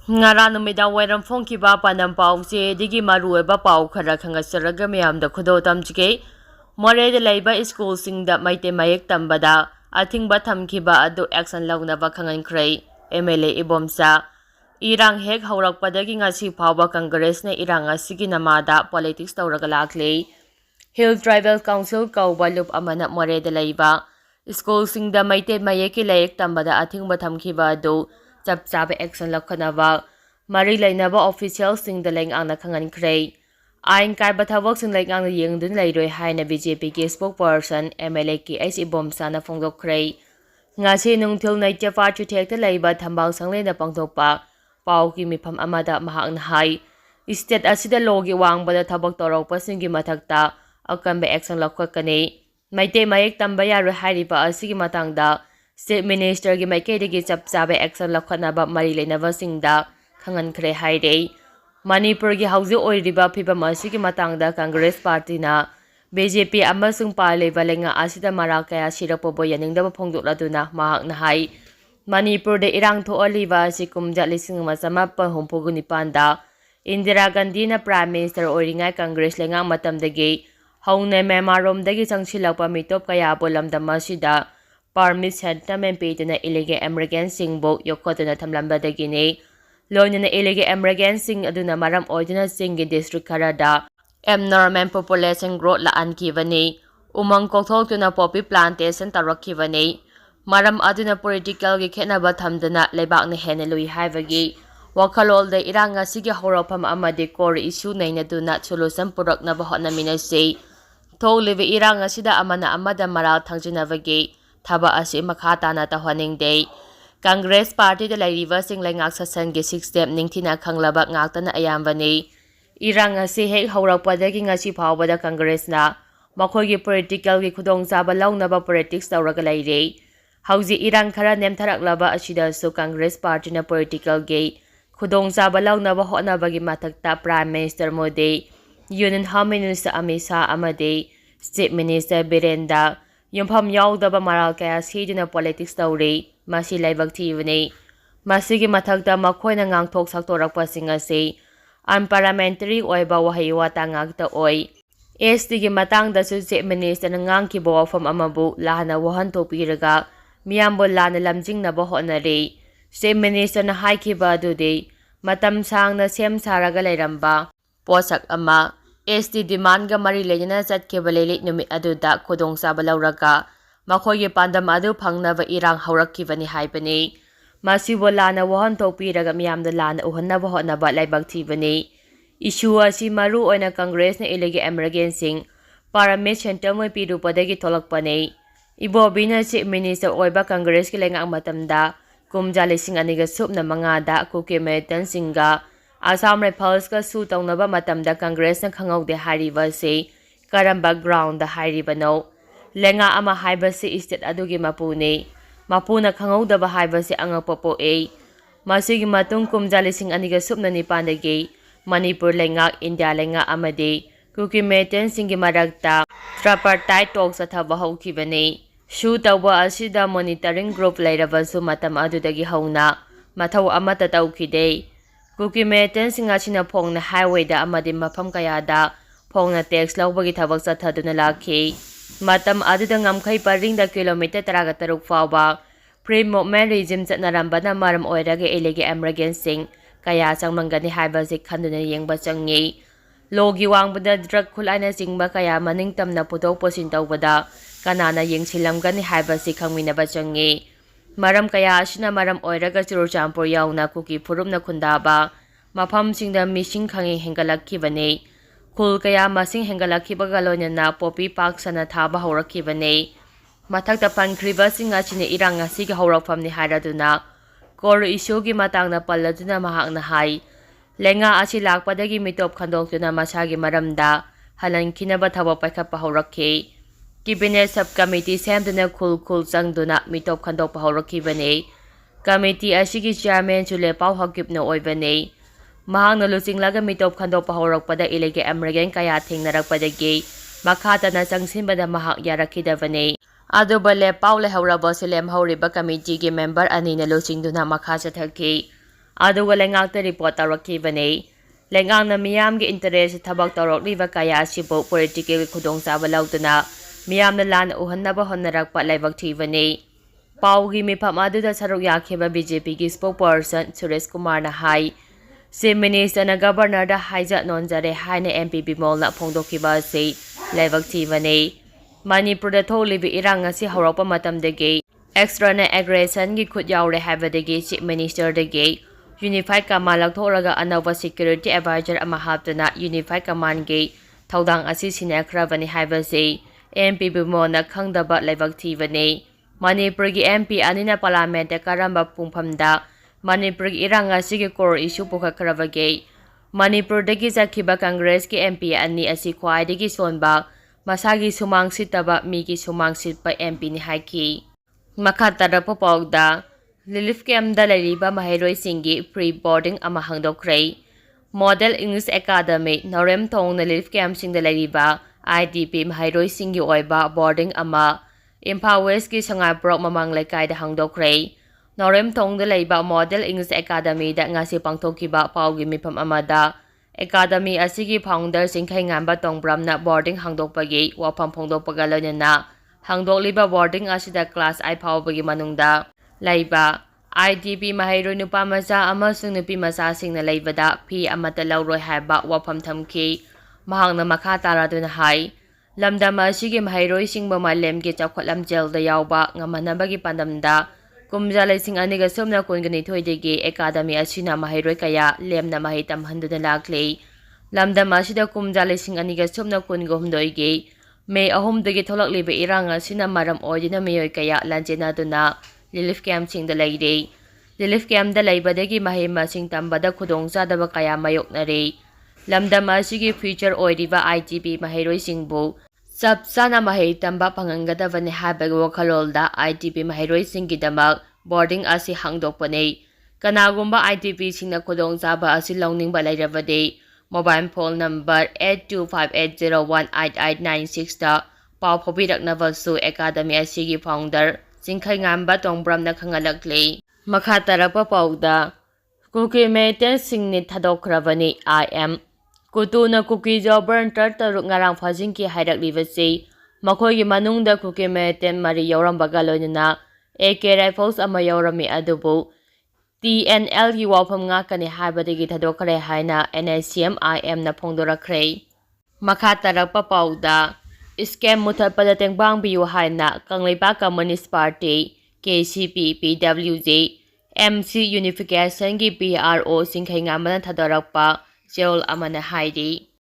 Ngara numidang wairam phongkiba panam pause digi marueba pau khara khangasaraga miyamda khudo tamchike Moreda leiba school singda maite mayek tambada athingba thamkiba adu action launaba khangankhrai MLA Ibomsa Irang hek haurakpadagi ngasi phawba Congress na irang asigi namada politics tawraga lakle Hill Tribal Council kauba lup amana Moreda leiba school singda maite mayeki layek tambada athingba thamkiba adu chap chabe action lakhanaba mari lainaba official sing the leng ang nakhangan kray ain kai bathabok sing leng ang yeng dun lairoi haina BJP ki spokesperson MLA ki HC Bomsa na phongdok kray ngasi nungthil nai chafa chu thekta leiba thambang sangle na pangthokpa pau ki mifam amada mahak na hai state asida logi wangbada thabok torok pasingi mathakta akambe action lakhakani maite mayek tamba yaro hariba asigi matangda state minister gi maikedi chap chabe action lakhanaba mari lainaba singda khangan khre haire Manipur gi hauji oiriba phibam asigi matangda Congress party na BJP amasung parle balenga asida marakaya sirapo boyaningda phongdokladuna mahak na hai Manipur de irang tho oliva sikumja lising masama pahumpugu nipanda Indira Gandhi na prime minister oringai Congress lenga matamdagi haune memarom dagi changsilakpa mitop kaya bolamda masida permit sentiment page na illegal American singbo yokotuna thamlambadagi ni Lonya na illegal American sing aduna maram oidina singi district karada abnormal population growth laan kivani umang kokthok tuna poppy plantation tarak kivani maram aduna political gi khenaba thamdana lebak na henelui haibagi wakhalol de iranga sigi horapam amade core issue naina duna solution purak na bahona minasi thol leve iranga sida amana amada maral thangjinabagi thaba asi makhata na tahwaning de Congress Party de lairiba singlengak sasan gi 6 step ningthina khanglaba ngaktana ayambani irang asi hek haurakpadagi ngasi phawbada Congress na makhoi gi political gi khudong chaba launaba politics tawraga laire hauji irang khara nemtharaklaba asida su Congress Party na political gi khudong chaba launaba honaba gi mathakta Prime Minister Modi Union Home Minister Amisa amade State Minister Birenda yumpham yaudaba maral kaya sidina politics tawri masi laibak thibani masigi mathakta makhoina ngangthok saktorakpa singasi unparliamentary oiba wahay wata ngakta oi SD gi matangda su Chief Minister na ngangkibo wafam amabu lahana wahan topiraga miyambo lana lamjingna ba honari Chief Minister na haikiba dudi matam sangna sem saraga lairamba posak ama SD demand ga mari lejana chatkeba lele numi aduda khudong saba lauraga makhogi pandam adu phangnaba irang haurakibani haibani masibo lana wahan topiraga miyamda lana uhannaba honaba laibak thibani issue asi maru oina Congress na illegal American sing paramit center mo pirupadagi tholakpani ibobina Chief Minister oiba Congress ki lenga matamda kumjali sing aniga supna mangada Kuki militant singa Assam Rifles ka su tawnaba matamda Congress na khangaude hariba se karamba ground da haribano lenga ama haiba se state adugi mapuni mapuna khangaudaba haiba se angapopo e masigi matung kumjali sing aniga supna nipandagi Manipur lenga India lenga amade Kuki militant singi marakta tripartite talks athaba haukibani shu tawba asida monitoring group lairabasu matam adudagi hauna mathau amata tawkide Kuki militant singa china phongna highway da amade mafam kayada phongna tax lawbagi thabak chathaduna lakhi matam aduda ngamkhai paring da kilometer 13 fawba free movement regime chatnarambana maram oiraga illegal American sing kaya changmangani haiba je khanduna yengba changi logi wangbada drug khulaina chingba kaya maning tamna putok posin tawbada kanana yengsilamgani haiba se khangminaba changi maram kaya asina maram oiraga Churchampur yauna Kuki phurumna khundaba mafam singda missing khangi hengalakibani khul kaya masing hengalakibaga loinana poppy park sana thaba haurakibani mathakta pankriba singa chine iranga sigi haurakfamni hairaduna kor issue gi matangna palladuna mahakna hai lenga asi lakpadagi mitop khandoktuna masagi maramda halankinaba thaba paikha haurakhi Cabinet Subcommittee semduna khul changduna mitop khandok haurakibani committee asigi chairman chule pau hakipna oibani mahangna lucinglaga mitop khandok haurakpada illegal American kaya thengnarakpadagi makhata na changsinbada mahak yarakidavani adubale paule hauraba silem hauriba committee gi member ani na lucingduna makha chathaki aduga lengakta report tawrakhibani lengangna miyamgi interest thabak tawrokliba kaya asibu political khudongchaba lauduna miyamna lan uhannaba honnarakpa laibak thibani paugi mifam aduda saruk yakhiba BJP gi spokesperson Suresh Kumar na hai Chief Minister na Governor da haija nonjare haina MP Bimol na phongdokhiba si laibak thibani Manipur da tholibi irang asi horokpa matamdagi extra na aggression gi khut yaure habadagi Chief Minister dagi Unified Command laktholaga anova security advisor ama haptana Unified Command gi thaudang asi sinakhrabani habasi MP Bimol na khangdaba laibak thibani Manipur gi MP anina parliament da karamba pungphamda Manipur gi irang asigi core issue pukhakrabagi Manipur dagi zakhiba Congress ki MP ani asi khwaidagi sonba masagi sumang sitaba migi sumang sitpa MP ni haiki makhatara popogda relief camp da lariba mahairoi singi free boarding ama hangdokhrei Model English Academy Norem Thong na relief camp sing da lariba IDP mahairoi singi oiba boarding ama Imphal West ki Sangai Prok mamang laikai da hangdokhrei Norem Thong da laiba Model English Academy da ngasi pangthokhiba paugi mifam amada Academy asigi founder singkhai ngamba tongbram na boarding hangdokpagi wafam phongdokpaga loinana hangdokliba boarding asida class 8 phawbagi manungda laiba IDP mahairoi nupa macha amasung nupi macha singna laibada phi amata lauroi haiba wafam thamki mahangna makha taraduna hai lamdam asigi mahairoi singba malemgi chawkhatlam jail da yawba ngamanabagi pandamda kumja laising aniga somna kongani thoidegi academy asina mahairoi kaya lemna mahai tamhanduna lakle lamdam asida kumja laising aniga somna kongo humdoigi May ahumdagi tholakliba irang asina maram oidina mayoi kaya lanjena duna relief camp sing da laide relief camp da laibadagi mahai masing tambada khudongchadaba kaya mayoknare lamdam asigi future oidiba ITP mahairoi singbu Sabsana mahai tamba pangangadavani habagi wakhalolda ITP mahairoi singgidamak boarding asi hangdokpane kanagumba ITP singna khudongchaba asi launingba lairabadi Mobile phone number 8258018896 da pau phobiraknabasu Academy asigi founder Singkhai ngamba tongbramna khangalakle makhatarapa pauda Kuki militant singni thadokhrabani IM Kutuna Kuki Jobern tartaruk ngarang phajingki hairakliwasi makhoigi manungda Kuki militant mari yaurambaga loinana AK rifles ama yaurami adubu TNL gi wafam ngakani habadagi thadokkhare haina NACM IM na phongdorakhrei makhatarapa pauda scam muthatpada tengbangbiu haina Kangleipa Communist Party KCP PWJ MC Unification gi PRO singkhai ngamana thadorakpa Joel amana haidi